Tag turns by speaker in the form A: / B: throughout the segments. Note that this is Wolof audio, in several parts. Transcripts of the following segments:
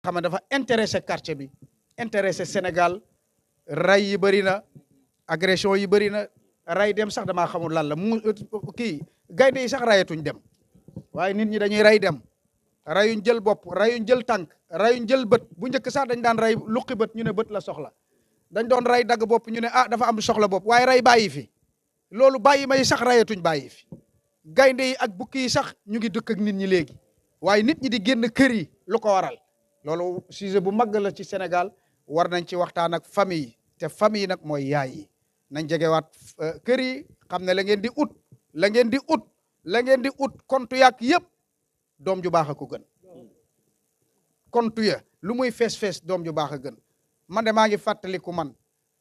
A: xam ne dafa intéressé quartier bi intéressé Sénégal ray yi bëri na agression yi bëri na ray dem sax damaa xamul lan la kii gaynde yi sax rayetuñ dem waaye nit ñi dañuy ray dem rayuñ jël bopp rayuñ jël tànk rayuñ jël bët bu njëkk sax dañ daan ray luqi bët ñu ne bët la soxla dañ doon ray dagg bopp ñu ne dafa am soxla bopp waaye ray bàyyi fi loolu bàyyi may sax rayetuñ bàyyi fi gaynde yi ak bukki yi sax ñu ngi dëkk ak nit ñi léegi waaye nit ñi di génn kër yi lu ko waral loolu sujet bu mag la ci Sénégal war nañ ci waxtaan ak famille yi te famille nag mooy yaay yi nañ jegewaat kër yi xam ne la ngeen di ut la ngeen di ut la ngeen di ut kontu yàq yëpp doom ju baax a ko gën kontu ya lu muy fees doom ju baax a gën man de maa ngi fàttaliku man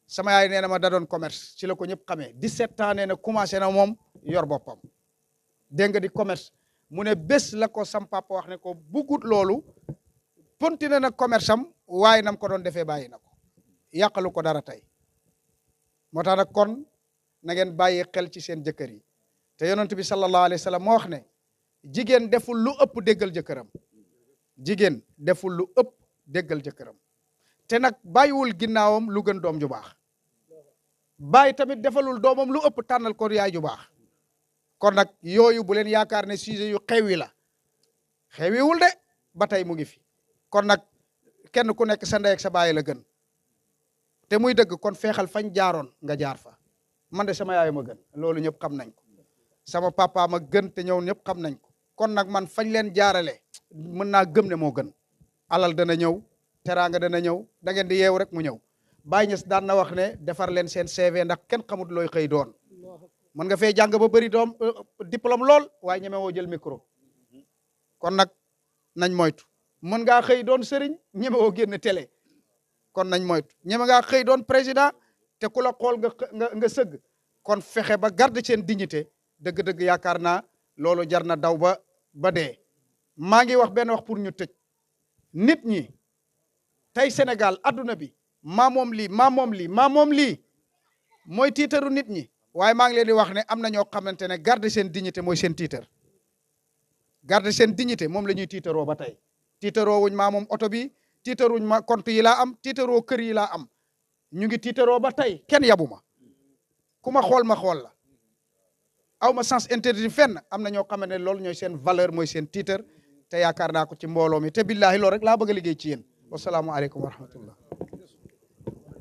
A: sama yaay nee na ma da doon commerce ci la ko ñëpp xamee 17 ans nee na commencé na moom yor boppam dégg nga di commerce mu ne bés la ko sam papa wax ne ko bugut loolu continué na commerce am waaye nam ko doon defee bàyyi na ko yàqalu ko dara tey moo tax nag kon na ngeen bàyyi xel ci seen jëkkër yi te yonent bi sallallahu alayhi wa sallam moo wax ne jigéen deful lu ëpp déggal jëkkëram jigéen deful lu ëpp déggal jëkkëram te nag bàyyiwul ginnaawam lu gën doom ju baax bàyyi tamit defalul doomam lu ëpp tànnal ko yaay ju baax kon nag yooyu bu leen yaakaar ne sujet yu xewi la xewiwul de ba tey mu ngi fi kon nag kenn ku nekk sa ndey ak sa baay la gën te muy dëgg kon feexal fañ jaaroon nga jaar fa man de sama yaay ma gën loolu ñëpp xam nañ ko sama papa ma gën te ñëw ñëpp xam nañ ko kon nag man fañ leen jaarale mën naa gëm ne moo gën alal dana ñëw teraanga dana ñëw da ngeen di yeew rek mu ñëw Baye Niass daan na wax ne defar leen seen CV ndax kenn xamut looy xëy doon mën nga fee jàng ba bëri doom diplôme lool waaye ñeme woo jël micro kon nag nañ moytu mën ngaa xëy doon sëriñ ñeme woo génn télé kon nañ moytu ñeme ngaa xëy doon président te ku la xool nga sëgg kon fexe ba garder seen dignité dëgg-dëgg yaakaar naa loolu jar na daw ba dee maa ngi wax benn wax pour ñu tëj nit ñi tey Sénégal adduna bi maa moom lii mooy tiitaru nit ñi waaye maa ngi leen di wax ne am na ñoo xamante ne garder seen dignité mooy seen tiitar garder seen dignité moom la ñuy tiitaroo ba tey tiitaroo wuñ maa moom oto bi tiitaruñ ma compte yi laa am tiitaroo kër yi laa am ñu ngi tiitaroo ba tey kenn yabu ma ku ma xool la aw ma sens interdit fenn am na ñoo xam ne loolu ñooy seen valeur mooy seen tiitar te yaakaar naa ko ci mbooloo mi te billahi loolu rek laa bëgg a liggéey ci yéen wasalaamualeykum wa rahmatullah